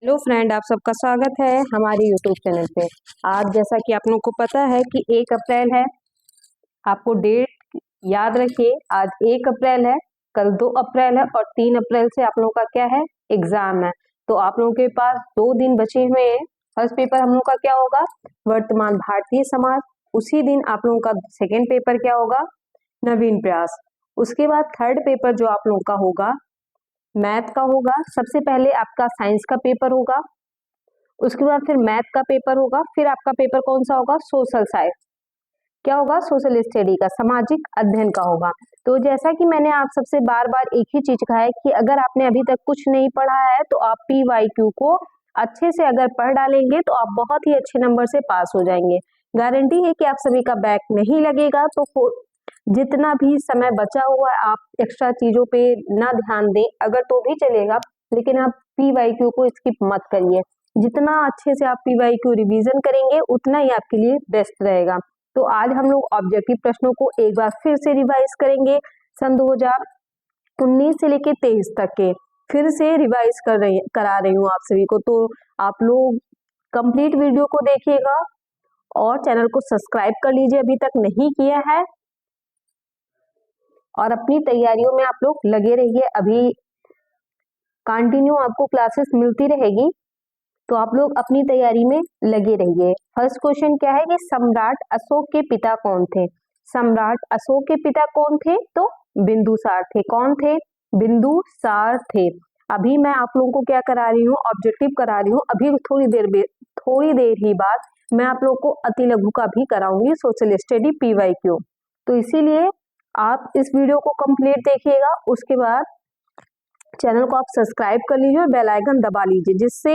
Hello friend, आप सबका स्वागत है हमारे यूट्यूब चैनल पे। आज जैसा कि आप लोगों को पता है कि 1 अप्रैल है। आपको डेट याद रखिए, आज 1 अप्रैल है, कल 2 अप्रैल है और 3 अप्रैल से आप लोगों का क्या है, एग्जाम है। तो आप लोगों के पास 2 दिन बचे हुए हैं। फर्स्ट पेपर हम लोग का क्या होगा, वर्तमान भारतीय समाज। उसी दिन आप लोगों का सेकेंड पेपर क्या होगा, नवीन प्रयास। उसके बाद थर्ड पेपर जो आप लोगों का होगा, मैथ का होगा। सबसे पहले आपका साइंस का पेपर होगा, उसके बाद फिर मैथ का पेपर होगा, फिर आपका पेपर कौन सा होगा, सोशल साइंस। क्या होगा, सोशल स्टडी का, सामाजिक अध्ययन का होगा। तो जैसा कि मैंने आप सबसे बार बार एक ही चीज कहा है कि अगर आपने अभी तक कुछ नहीं पढ़ा है तो आप PYQ को अच्छे से अगर पढ़ डालेंगे तो आप बहुत ही अच्छे नंबर से पास हो जाएंगे। गारंटी है कि आप सभी का बैक नहीं लगेगा। तो जितना भी समय बचा हुआ है आप एक्स्ट्रा चीजों पे ना ध्यान दें, अगर तो भी चलेगा, लेकिन आप PYQ को स्किप मत करिए। जितना अच्छे से आप PYQ रिवीजन करेंगे उतना ही आपके लिए बेस्ट रहेगा। तो आज हम लोग ऑब्जेक्टिव प्रश्नों को एक बार फिर से रिवाइज करेंगे। सन 2019 से लेके 23 तक के फिर से रिवाइज करा रही हूँ आप सभी को। तो आप लोग कंप्लीट वीडियो को देखिएगा और चैनल को सब्सक्राइब कर लीजिए अभी तक नहीं किया है, और अपनी तैयारियों में आप लोग लगे रहिए। अभी कंटिन्यू आपको क्लासेस मिलती रहेगी, तो आप लोग अपनी तैयारी में लगे रहिए। फर्स्ट क्वेश्चन क्या है कि सम्राट अशोक के पिता कौन थे। सम्राट अशोक के पिता कौन थे, तो बिंदुसार थे। कौन थे, बिंदुसार थे। अभी मैं आप लोगों को क्या करा रही हूँ, ऑब्जेक्टिव करा रही हूँ। अभी थोड़ी देर ही बाद मैं आप लोगों को अति लघु का भी कराऊंगी, सोशल स्टडी PYQ। तो इसीलिए आप इस वीडियो को कंप्लीट देखिएगा, उसके बाद चैनल को आप सब्सक्राइब कर लीजिए और बेल आइकन दबा लीजिए, जिससे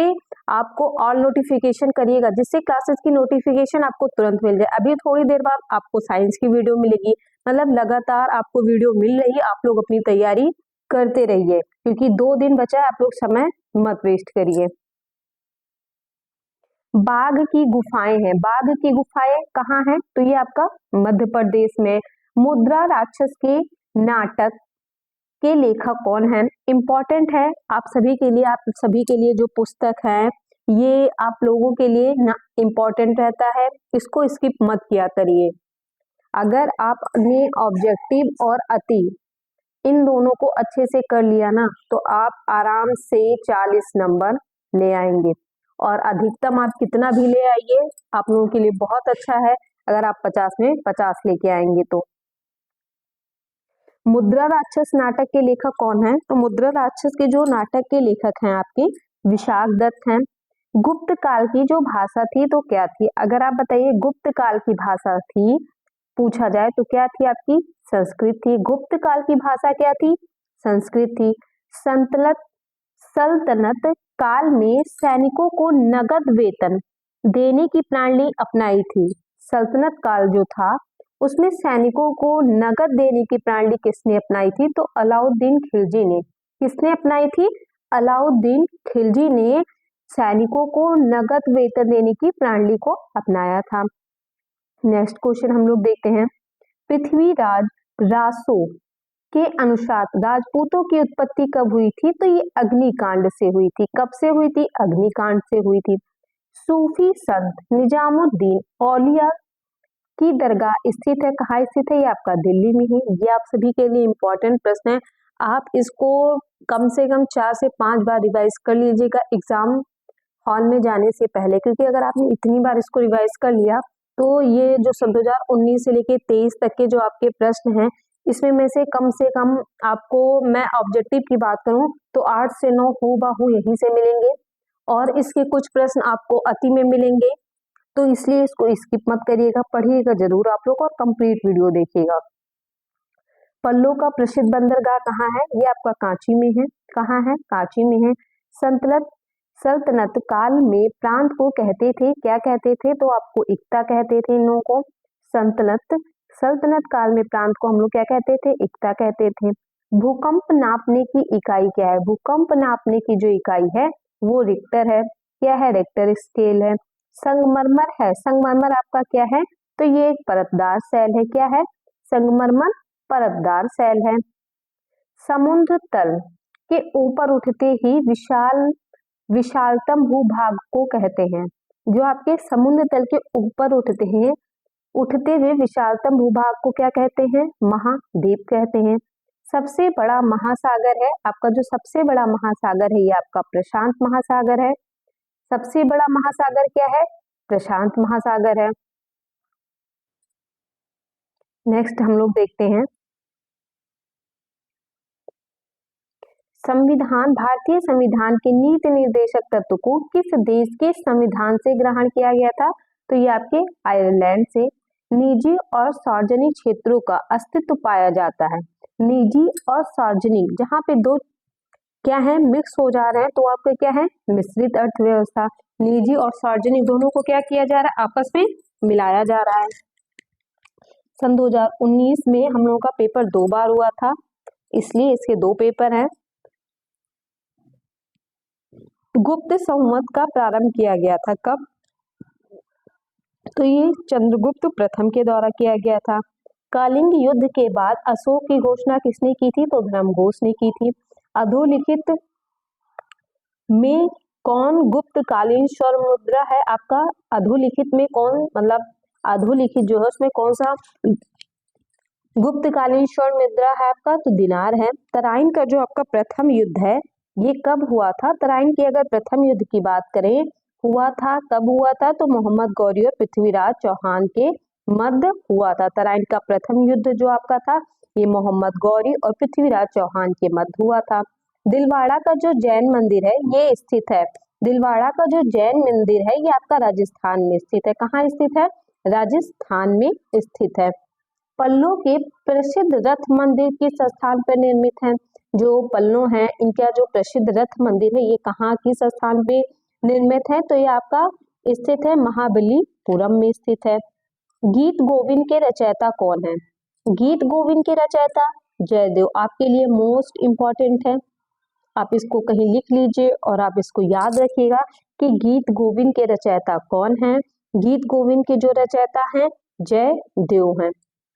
आपको ऑल नोटिफिकेशन करिएगा, जिससे क्लासेस की नोटिफिकेशन आपको तुरंत मिल जाए। अभी थोड़ी देर बाद आपको साइंस की वीडियो मिलेगी, मतलब लगातार आपको वीडियो मिल रही है। आप लोग अपनी तैयारी करते रहिए, क्योंकि 2 दिन बचा है, आप लोग समय मत वेस्ट करिए। बाघ की गुफाएं हैं। बाघ की गुफाएं कहाँ हैं, तो ये आपका मध्य प्रदेश में। मुद्रा राक्षस के नाटक के लेखक कौन है, इंपॉर्टेंट है आप सभी के लिए। आप सभी के लिए जो पुस्तक है ये आप लोगों के लिए ना इम्पोर्टेंट रहता है, इसको स्किप मत किया करिए। अगर आपने ऑब्जेक्टिव और अति इन दोनों को अच्छे से कर लिया ना, तो आप आराम से 40 नंबर ले आएंगे। और अधिकतम आप कितना भी ले आइए, आप लोगों के लिए बहुत अच्छा है अगर आप 50 में 50 लेके आएंगे। तो मुद्रा राक्षस नाटक के लेखक कौन है, तो मुद्रा राक्षस के जो नाटक के लेखक हैं आपके विशाख दत्त हैं। गुप्त काल की जो भाषा थी तो क्या थी, अगर आप बताइए गुप्त काल की भाषा थी, पूछा जाए तो क्या थी आपकी, संस्कृत थी। गुप्त काल की भाषा क्या थी, संस्कृत थी। संतलत सल्तनत काल में सैनिकों को नगद वेतन देने की प्रणाली अपनाई थी। सल्तनत काल जो था उसमें सैनिकों को नगद देने की प्रणाली किसने अपनाई थी, तो अलाउद्दीन खिलजी ने। किसने अपनाई थी, अलाउद्दीन खिलजी ने सैनिकों को नगद वेतन देने की प्रणाली को अपनाया था। नेक्स्ट क्वेश्चन हम लोग देखते हैं। पृथ्वीराज रासो के अनुसार राजपूतों की उत्पत्ति कब हुई थी, तो ये अग्निकांड से हुई थी। कब से हुई थी, अग्निकांड से हुई थी। सूफी संत निजामुद्दीन औलिया की दरगाह स्थित है, कहाँ स्थित है, ये आपका दिल्ली में है। ये आप सभी के लिए इंपॉर्टेंट प्रश्न है, आप इसको कम से कम 4 से 5 बार रिवाइज कर लीजिएगा एग्जाम हॉल में जाने से पहले, क्योंकि अगर आपने इतनी बार इसको रिवाइज कर लिया तो ये जो सन 2019 से लेके 23 तक के जो आपके प्रश्न हैं, इसमें में से कम आपको, मैं ऑब्जेक्टिव की बात करूं तो 8 से 9 हूबहू यहीं से मिलेंगे, और इसके कुछ प्रश्न आपको अति में मिलेंगे। तो इसलिए इसको स्किप मत करिएगा, पढ़िएगा जरूर आप लोग और कंप्लीट वीडियो देखिएगा। पल्लो का प्रसिद्ध बंदरगाह कहाँ है, ये आपका कांची में है। कहाँ है, कांची में है। सल्तनत काल में प्रांत को कहते थे, क्या कहते थे, तो आपको इक्ता कहते थे इन लोगों को। सल्तनत काल में प्रांत को हम लोग क्या कहते थे, इक्ता कहते थे। भूकंप नापने की इकाई क्या है, भूकंप नापने की जो इकाई है वो रिक्टर है। क्या है, रिक्टर स्केल है। संगमरमर है, संगमरमर आपका क्या है, तो ये एक परतदार सैल है। क्या है, संगमरमर परतदार सैल है। समुद्र तल के ऊपर उठते ही विशाल विशालतम भूभाग को कहते हैं? जो आपके समुद्र तल के ऊपर उठते हैं, उठते हुए विशालतम भूभाग को क्या कहते हैं? महाद्वीप कहते हैं। सबसे बड़ा महासागर है आपका, जो सबसे बड़ा महासागर है ये आपका प्रशांत महासागर है। सबसे बड़ा महासागर क्या है? प्रशांत महासागर है। नेक्स्ट हम लोग देखते हैं संविधान। भारतीय संविधान के नीति निर्देशक तत्व को किस देश के संविधान से ग्रहण किया गया था? तो ये आपके आयरलैंड से। निजी और सार्वजनिक क्षेत्रों का अस्तित्व पाया जाता है। निजी और सार्वजनिक, जहां पे दो क्या है मिक्स हो जा रहे हैं, तो आपका क्या है? मिश्रित अर्थव्यवस्था। निजी और सार्वजनिक दोनों को क्या किया जा रहा है? आपस में मिलाया जा रहा है। सन 2019 में हम लोगों का पेपर 2 बार हुआ था, इसलिए इसके 2 पेपर हैं। गुप्त संवत का प्रारंभ किया गया था कब? तो ये चंद्रगुप्त प्रथम के द्वारा किया गया था। कलिंग युद्ध के बाद अशोक की घोषणा किसने की थी? तो धर्मघोष ने की थी। अधोलिखित में कौन गुप्तकालीन स्वर्ण मुद्रा है आपका? अधोलिखित में कौन, मतलब अधोलिखित जो है उसमें कौन सा गुप्तकालीन स्वर्ण मुद्रा है आपका? तो दिनार है। तराइन का जो आपका प्रथम युद्ध है ये कब हुआ था? तराइन की अगर प्रथम युद्ध की बात करें, हुआ था कब हुआ था? तो मोहम्मद गौरी और पृथ्वीराज चौहान के मध्य हुआ था। तराइन का प्रथम युद्ध जो आपका था ये मोहम्मद गौरी और पृथ्वीराज चौहान के मध्य हुआ था। दिलवाड़ा का जो जैन मंदिर है ये स्थित है। दिलवाड़ा का जो जैन मंदिर है ये आपका राजस्थान में स्थित है। कहाँ स्थित है? राजस्थान में स्थित है। पल्लों के प्रसिद्ध रथ मंदिर किस स्थान पर निर्मित है? जो पल्लों हैं इनका जो प्रसिद्ध रथ मंदिर है ये कहाँ किस स्थान पे निर्मित है? तो ये आपका स्थित है महाबलीपुरम में स्थित है। गीत गोविंद के रचयिता कौन है? गीत गोविंद के रचयिता जयदेव। आपके लिए मोस्ट इंपॉर्टेंट है, आप इसको कहीं लिख लीजिए और आप इसको याद रखिएगा कि गीत गोविंद के रचयिता कौन है। गीत गोविंद के जो रचयिता हैं जयदेव हैं।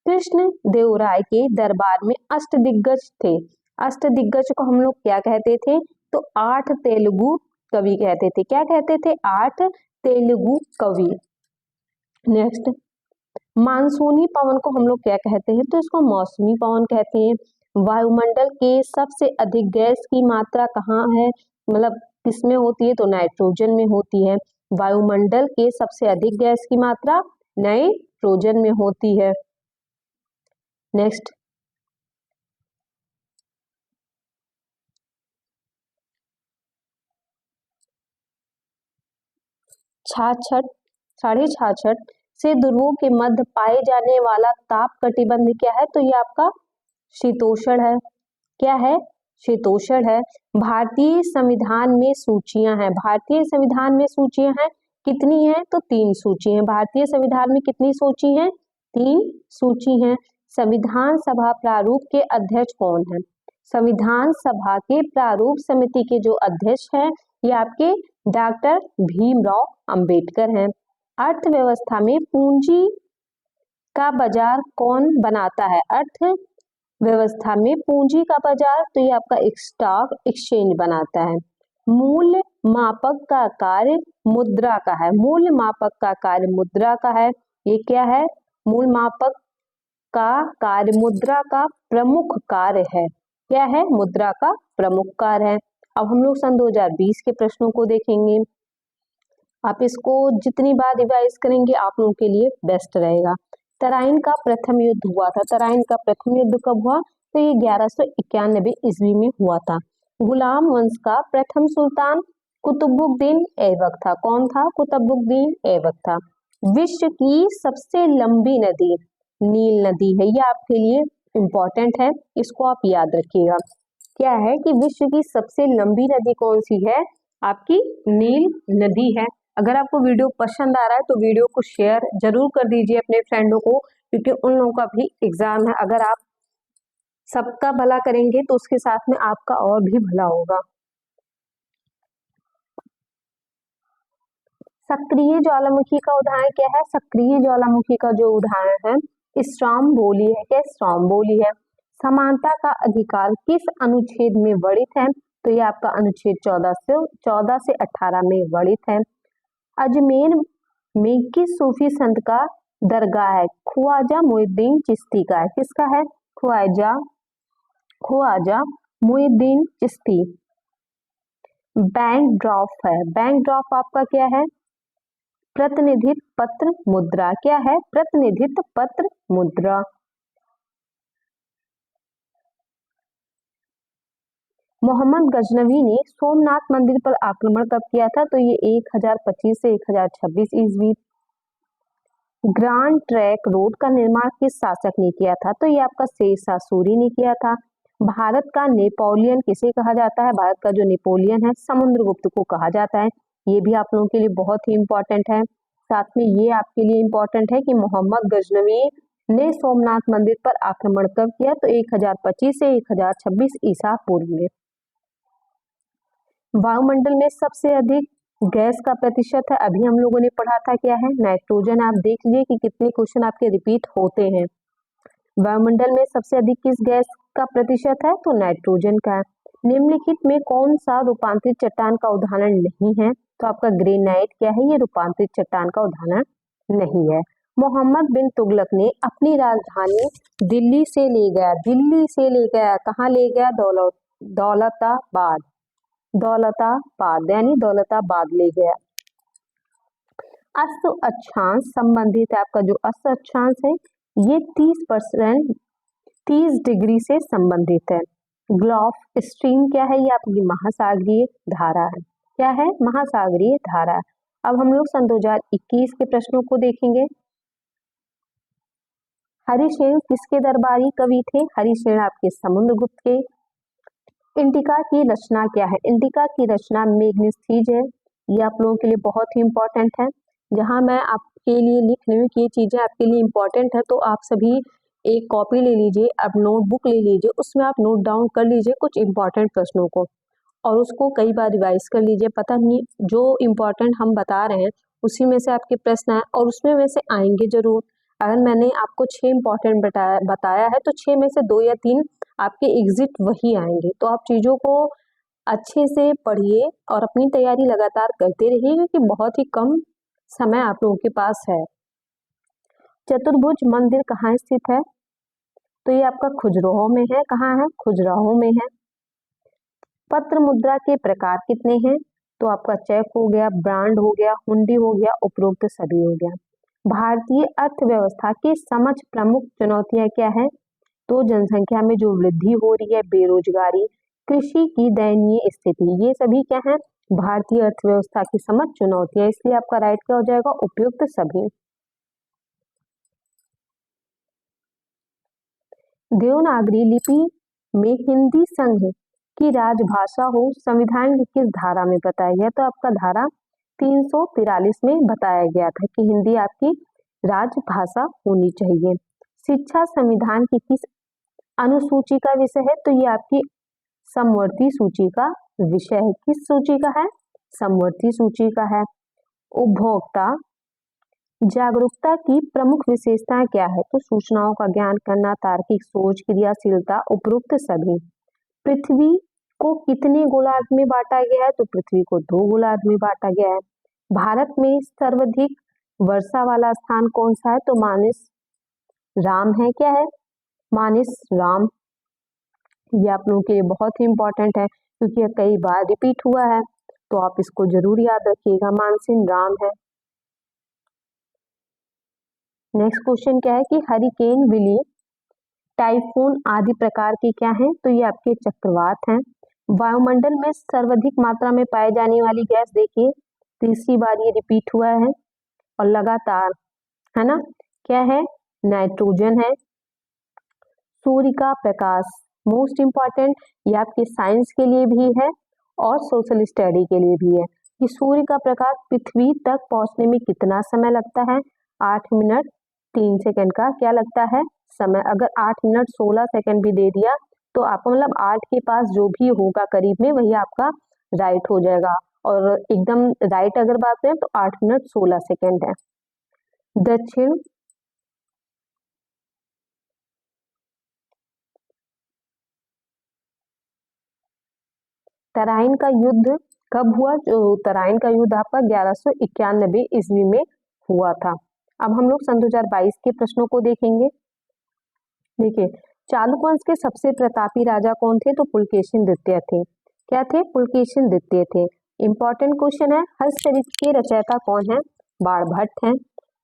कृष्ण देव राय के दरबार में अष्टदिग्गज थे। अष्टदिग्गज को हम लोग क्या कहते थे? तो 8 तेलुगु कवि कहते थे। क्या कहते थे? 8 तेलुगु कवि। नेक्स्ट, मानसूनी पवन को हम लोग क्या कहते हैं? तो इसको मौसमी पवन कहते हैं। वायुमंडल के सबसे अधिक गैस की मात्रा कहाँ है, मतलब किसमें होती है? तो नाइट्रोजन में होती है। वायुमंडल के सबसे अधिक गैस की मात्रा नाइट्रोजन में होती है। नेक्स्ट, छाछठ 66.5 से ध्रुवों के मध्य पाए जाने वाला ताप कटिबंध क्या है? तो ये आपका शीतोष्ण है। क्या है? शीतोष्ण है। भारतीय संविधान में सूचियां हैं। भारतीय संविधान में सूचियां हैं कितनी हैं? तो 3 सूची हैं। भारतीय संविधान में कितनी सूची हैं? 3 सूची हैं। संविधान सभा प्रारूप के अध्यक्ष कौन है? संविधान सभा के प्रारूप समिति के जो अध्यक्ष हैं ये आपके डॉक्टर भीमराव अंबेडकर हैं। अर्थव्यवस्था में पूंजी का बाजार कौन बनाता है? अर्थव्यवस्था में पूंजी का बाजार तो ये आपका स्टॉक एक्सचेंज बनाता है। मूल्य मापक का कार्य मुद्रा का है। मूल्य मापक का कार्य मुद्रा का है। ये क्या है? मूल्य मापक का कार्य मुद्रा का प्रमुख कार्य है। क्या है? मुद्रा का प्रमुख कार्य है। अब हम लोग सन 2020 के प्रश्नों को देखेंगे। आप इसको जितनी बार रिवाइज करेंगे आप लोगों के लिए बेस्ट रहेगा। तराइन का प्रथम युद्ध हुआ था। तराइन का प्रथम युद्ध कब हुआ? तो ये 1191 ईस्वी में हुआ था। गुलाम वंश का प्रथम सुल्तान कुतुबुद्दीन ऐबक था। कौन था? कुतुबुद्दीन ऐबक था। विश्व की सबसे लंबी नदी नील नदी है। ये आपके लिए इंपॉर्टेंट है, इसको आप याद रखिएगा। क्या है कि विश्व की सबसे लंबी नदी कौन सी है? आपकी नील नदी है। अगर आपको वीडियो पसंद आ रहा है तो वीडियो को शेयर जरूर कर दीजिए अपने फ्रेंडों को, क्योंकि उन लोगों का भी एग्जाम है। अगर आप सबका भला करेंगे तो उसके साथ में आपका और भी भला होगा। सक्रिय ज्वालामुखी का उदाहरण क्या है? सक्रिय ज्वालामुखी का जो उदाहरण है स्ट्रोम्बोली है। क्या? स्ट्रोम्बोली है। समानता का अधिकार किस अनुच्छेद में वर्णित है? तो ये आपका अनुच्छेद 14 से 18 में वर्णित है। अजमेर में किस सूफी संत का दरगाह है? ख्वाजा मुइनुद्दीन चिश्ती का है। किसका है? ख्वाजा मुइनुद्दीन चिश्ती। बैंक ड्राफ्ट है। बैंक ड्राफ्ट आपका क्या है? प्रतिनिधित्व पत्र मुद्रा। क्या है? प्रतिनिधित्व पत्र मुद्रा। मोहम्मद गजनवी ने सोमनाथ मंदिर पर आक्रमण कब किया था? तो ये 1025 से 1026 ईस्वी। ग्रांड ट्रैंक रोड का निर्माण किस शासक ने किया था? तो ये आपका शेरशाह सूरी ने किया था। भारत का नेपोलियन किसे कहा जाता है? भारत का जो नेपोलियन है समुद्रगुप्त को कहा जाता है। ये भी आप लोगों के लिए बहुत ही इंपॉर्टेंट है। साथ में ये आपके लिए इंपॉर्टेंट है कि मोहम्मद गजनवी ने सोमनाथ मंदिर पर आक्रमण कब किया? तो 1025 से 1026 ईसा पूर्व में। वायुमंडल में सबसे अधिक गैस का प्रतिशत है, अभी हम लोगों ने पढ़ा था, क्या है? नाइट्रोजन। आप देख लीजिए कि कितने क्वेश्चन आपके रिपीट होते हैं। वायुमंडल में सबसे अधिक किस गैस का प्रतिशत है? तो नाइट्रोजन का है। निम्नलिखित में कौन सा रूपांतरित चट्टान का उदाहरण नहीं है? तो आपका ग्रेनाइट क्या है? ये रूपांतरित चट्टान का उदाहरण नहीं है। मोहम्मद बिन तुगलक ने अपनी राजधानी दिल्ली से ले गया, कहाँ ले गया? दौलताबाद यानी दौलताबाद ले गया। अस्त अक्षांश संबंधित है। आपका जो अस्त अक्षांश है ये 30 डिग्री से संबंधित है। गल्फ स्ट्रीम क्या है? ये आपकी महासागरीय धारा है। क्या है? महासागरीय धारा। अब हम लोग सन 2021 के प्रश्नों को देखेंगे। हरिशेन किसके दरबारी कवि थे? हरिशेन आपके समुद्रगुप्त के। इंडिका की रचना क्या है? इंडिका की रचना मेग्नेस्टीज है। ये आप लोगों के लिए बहुत ही इंपॉर्टेंट है। जहां मैं आपके लिए लिख रही हूँ कि ये चीजें आपके लिए इंपॉर्टेंट है, तो आप सभी एक कॉपी ले लीजिए, अब नोटबुक ले लीजिए, उसमें आप नोट डाउन कर लीजिए कुछ इंपॉर्टेंट प्रश्नों को और उसको कई बार रिवाइज कर लीजिए। पता नहीं जो इंपॉर्टेंट हम बता रहे हैं उसी में से आपके प्रश्न आए और उसमें में से आएंगे जरूर। अगर मैंने आपको 6 इंपॉर्टेंट बताया है तो 6 में से 2 या 3 आपके एग्जिट वही आएंगे। तो आप चीजों को अच्छे से पढ़िए और अपनी तैयारी लगातार करते रहिए क्योंकि बहुत ही कम समय आप लोगों के पास है। चतुर्भुज मंदिर कहाँ स्थित है? तो ये आपका खुजराहो में है। कहाँ है? खुजराहो में है। पत्र मुद्रा के प्रकार कितने हैं? तो आपका चेक हो गया, ब्रांड हो गया, हुंडी हो गया, उपरोक्त सभी हो गया। भारतीय अर्थव्यवस्था की समझ प्रमुख चुनौतियां क्या है? तो जनसंख्या में जो वृद्धि हो रही है, बेरोजगारी, कृषि की दयनीय स्थिति, ये सभी क्या है? भारतीय अर्थव्यवस्था की समझ चुनौतियां। इसलिए आपका राइट क्या हो जाएगा? उपयुक्त सभी। देवनागरी लिपि में हिंदी संघ की राजभाषा हो, संविधान की किस धारा में बताया गया? तो आपका धारा 343 में बताया गया था कि हिंदी आपकी राजभाषा होनी चाहिए। शिक्षा संविधान की किस अनुसूची का विषय है? तो ये आपकी समवर्ती सूची का विषय है। किस सूची का है? समवर्ती सूची का है। उपभोक्ता जागरूकता की प्रमुख विशेषताएं क्या है? तो सूचनाओं का ज्ञान करना, तार्किक सोच, क्रियाशीलता, उपरोक्त सभी। पृथ्वी को कितने गोलार्ध में बांटा गया है? तो पृथ्वी को 2 गोलार्ध में बांटा गया है। भारत में सर्वाधिक वर्षा वाला स्थान कौन सा है? तो मानस राम है। क्या है? मानस राम। ये आप लोगों के लिए बहुत ही इंपॉर्टेंट है क्योंकि यह कई बार रिपीट हुआ है, तो आप इसको जरूर याद रखिएगा। मानसिन राम है। नेक्स्ट क्वेश्चन क्या है कि हरिकेन, विली, टाइफून आदि प्रकार के क्या हैं? तो ये आपके चक्रवात हैं। वायुमंडल में सर्वाधिक मात्रा में पाए जाने वाली गैस देखिए, तीसरी बार ये रिपीट हुआ है और लगातार, है ना? क्या है? नाइट्रोजन है। सूर्य का प्रकाश, मोस्ट इंपॉर्टेंट, ये आपके साइंस के लिए भी है और सोशल स्टडी के लिए भी है कि सूर्य का प्रकाश पृथ्वी तक पहुंचने में कितना समय लगता है? 8 मिनट 3 सेकंड का क्या लगता है? समय। अगर 8 मिनट 16 सेकंड भी दे दिया तो आपको मतलब 8 के पास जो भी होगा करीब में वही आपका राइट हो जाएगा और एकदम राइट अगर बात करें तो 8 मिनट 16 सेकंड है। दक्षिण तराइन का युद्ध कब हुआ? जो तराइन का युद्ध आपका 1191 ईस्वी में हुआ था। अब हम लोग सन 2022 के प्रश्नों को देखेंगे। देखिए, चालुक वंश के सबसे प्रतापी राजा कौन थे? तो पुलकेशिन द्वितीय थे। क्या थे? पुलकेशिन द्वितीय थे। इंपॉर्टेंट क्वेश्चन है, हर्षचरित के रचयिता कौन है? बाणभट्ट हैं।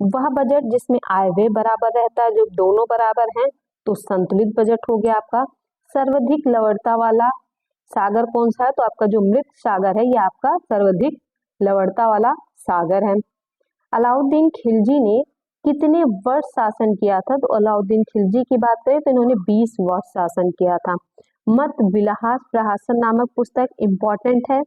वह बजट जिसमें आय व्यय बराबर रहता है, जो दोनों बराबर हैं, तो संतुलित बजट हो गया आपका। सर्वाधिक लवणता वाला सागर कौन सा है? तो आपका जो मृत सागर है, ये आपका सर्वाधिक लवणता वाला सागर है। अलाउद्दीन खिलजी ने कितने वर्ष शासन किया था? तो अलाउद्दीन खिलजी की बात करें तो इन्होंने 20 वर्ष शासन किया था। मत विलास प्रहसन नामक पुस्तक इंपॉर्टेंट है।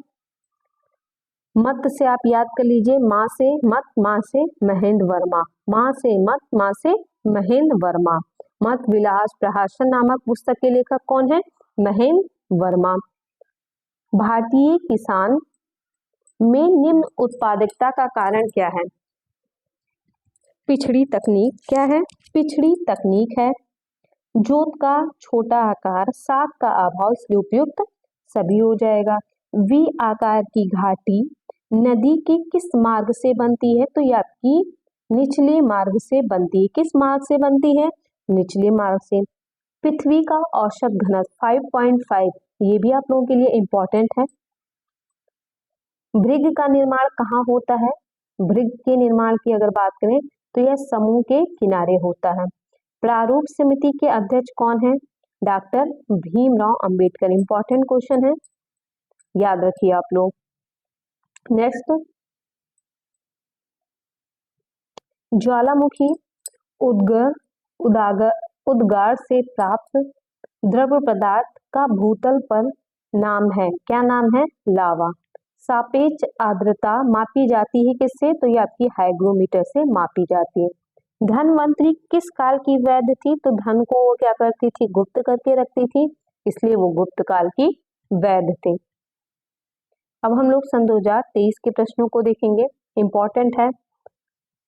मत से आप याद कर लीजिए, माँ से मत, माँ से महेंद्र वर्मा, माँ से मत, माँ से महेंद्र वर्मा। मत विलास प्रहसन नामक पुस्तक के लेखक कौन है? महेंद्र वर्मा। भारतीय किसान में निम्न उत्पादकता का कारण क्या है? पिछड़ी तकनीक। क्या है? पिछड़ी तकनीक है। जोत का छोटा आकार, साग का अभाव, इसलिए उपयुक्त सभी हो जाएगा। वी आकार की घाटी नदी के किस मार्ग से बनती है? तो ये आपकी निचले मार्ग से बनती है। किस मार्ग से बनती है? निचले मार्ग से। पृथ्वी का औसत घनत्व 5.5, ये भी आप लोगों के लिए इंपॉर्टेंट है। भृग का निर्माण कहाँ होता है? भृग के निर्माण की अगर बात करें तो यह समूह के किनारे होता है। प्रारूप समिति के अध्यक्ष कौन है? Doctor Bhimrao Ambedkar. Important question है, याद रखिए आप लोग। नेक्स्ट, ज्वालामुखी उद्गार से प्राप्त द्रव पदार्थ का भूतल पर नाम है। क्या नाम है? लावा। सापेक्ष आर्द्रता मापी जाती है किससे? तो ये आपकी हाइग्रोमीटर से मापी जाती है। धनवंतरी किस काल की वैद्य थी? तो धन को वो क्या करती थी? गुप्त करके रखती थी, इसलिए वो गुप्त काल की वैद्य थे। अब हम लोग सन 2023 के प्रश्नों को देखेंगे। इंपॉर्टेंट है,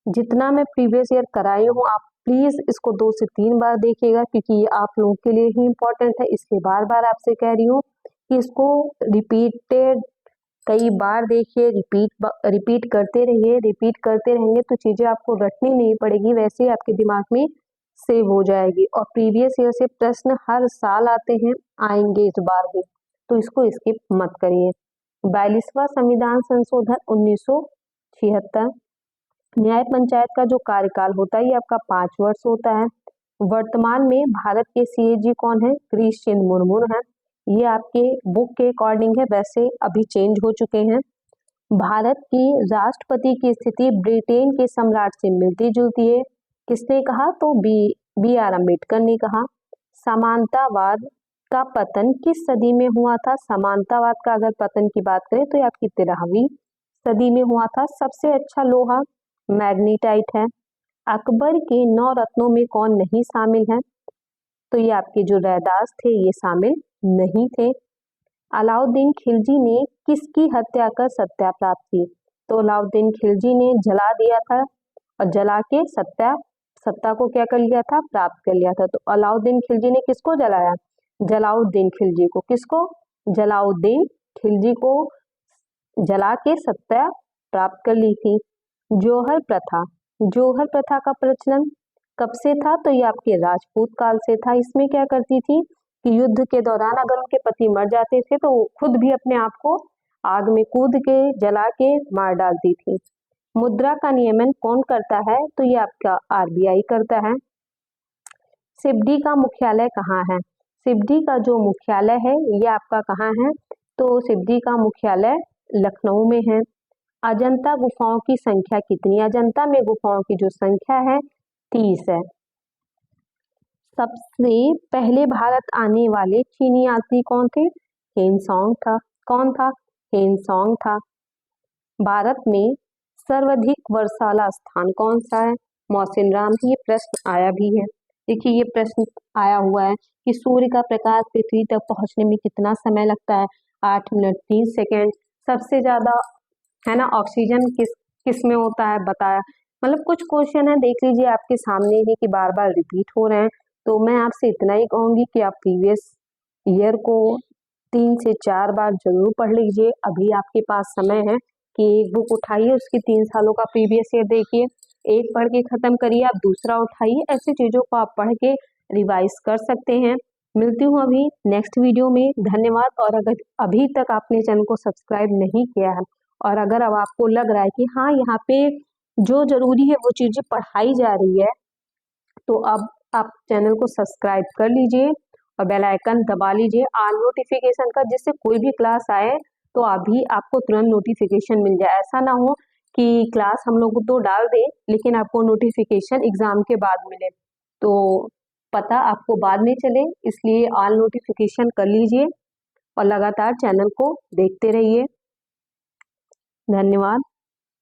जितना मैं प्रीवियस ईयर कराई हूँ आप प्लीज इसको 2 से 3 बार देखिएगा, क्योंकि ये आप लोगों के लिए ही इंपॉर्टेंट है। इसलिए बार बार आपसे कह रही हूँ कि इसको रिपीटेड कई बार देखिए, रिपीट करते रहिए। रिपीट करते रहेंगे तो चीजें आपको रटनी नहीं पड़ेगी, वैसे ही आपके दिमाग में सेव हो जाएगी। और प्रीवियस ईयर से प्रश्न हर साल आते हैं, आएंगे इस बार भी, तो इसको स्किप मत करिए। 42वां संविधान संशोधन 1976। न्याय पंचायत का जो कार्यकाल होता है ये आपका 5 वर्ष होता है। वर्तमान में भारत के सीएजी कौन है? गिरीश चंद्र मुर्मू है। ये आपके बुक के अकॉर्डिंग है, वैसे अभी चेंज हो चुके हैं। भारत की राष्ट्रपति की स्थिति ब्रिटेन के सम्राट से मिलती जुलती है। किसने कहा? तो बी आर अम्बेडकर ने कहा। समानतावाद का पतन किस सदी में हुआ था? समानतावाद का अगर पतन की बात करें तो ये आपकी 13वीं सदी में हुआ था। सबसे अच्छा लोहा मैग्नीटाइट है। अकबर के 9 रत्नों में कौन नहीं शामिल है? तो ये आपके जो रैदास थे ये शामिल नहीं थे। अलाउद्दीन खिलजी ने किसकी हत्या कर सत्ता प्राप्त की? तो अलाउद्दीन खिलजी ने जला दिया था और जला के सत्ता को क्या कर लिया था? प्राप्त कर लिया था। तो अलाउद्दीन खिलजी ने किसको जलाया? जलाउद्दीन खिलजी को। किसको? जलाउद्दीन खिलजी को जला के सत्ता प्राप्त कर ली थी। जौहर प्रथा का प्रचलन कब से था? तो ये आपके राजपूत काल से था। इसमें क्या करती थी कि युद्ध के दौरान अगर उनके पति मर जाते थे तो वो खुद भी अपने आप को आग में कूद के जला के मार डालती थी। मुद्रा का नियमन कौन करता है? तो ये आपका आरबीआई करता है। सिबडी का मुख्यालय कहाँ है? सिबडी का जो मुख्यालय है ये आपका कहाँ है? तो सिबडी का मुख्यालय लखनऊ में है। अजंता गुफाओं की संख्या कितनी? अजंता में गुफाओं की जो संख्या है 30 है। सबसे पहले भारत आने वाले चीनी यात्री कौन थे? हेनसोंग था। कौन था? हेनसोंग था। भारत में सर्वाधिक वर्षा वाला स्थान कौन सा है? मौसिनराम। ये प्रश्न आया भी है। देखिए ये प्रश्न आया हुआ है कि सूर्य का प्रकाश पृथ्वी तक पहुंचने में कितना समय लगता है? 8 मिनट 3 सेकेंड। सबसे ज्यादा है ना ऑक्सीजन किस में होता है बताया। मतलब कुछ क्वेश्चन है, देख लीजिए आपके सामने ही कि बार बार रिपीट हो रहे हैं। तो मैं आपसे इतना ही कहूंगी कि आप प्रीवियस ईयर को 3 से 4 बार जरूर पढ़ लीजिए। अभी आपके पास समय है कि एक बुक उठाइए, उसकी 3 सालों का प्रीवियस ईयर देखिए, एक पढ़ के खत्म करिए, आप दूसरा उठाइए। ऐसी चीजों को आप पढ़ के रिवाइज कर सकते हैं। मिलती हूँ अभी नेक्स्ट वीडियो में। धन्यवाद। और अगर अभी तक आपने चैनल को सब्सक्राइब नहीं किया है और अगर अब आपको लग रहा है कि हाँ यहाँ पे जो जरूरी है वो चीजें पढ़ाई जा रही है, तो अब आप चैनल को सब्सक्राइब कर लीजिए और बेल आइकन दबा लीजिए ऑल नोटिफिकेशन का, जिससे कोई भी क्लास आए तो अभी आपको तुरंत नोटिफिकेशन मिल जाए। ऐसा ना हो कि क्लास हम लोग तो डाल दें लेकिन आपको नोटिफिकेशन एग्जाम के बाद मिले, तो पता आपको बाद में चले। इसलिए ऑल नोटिफिकेशन कर लीजिए और लगातार चैनल को देखते रहिए। धन्यवाद।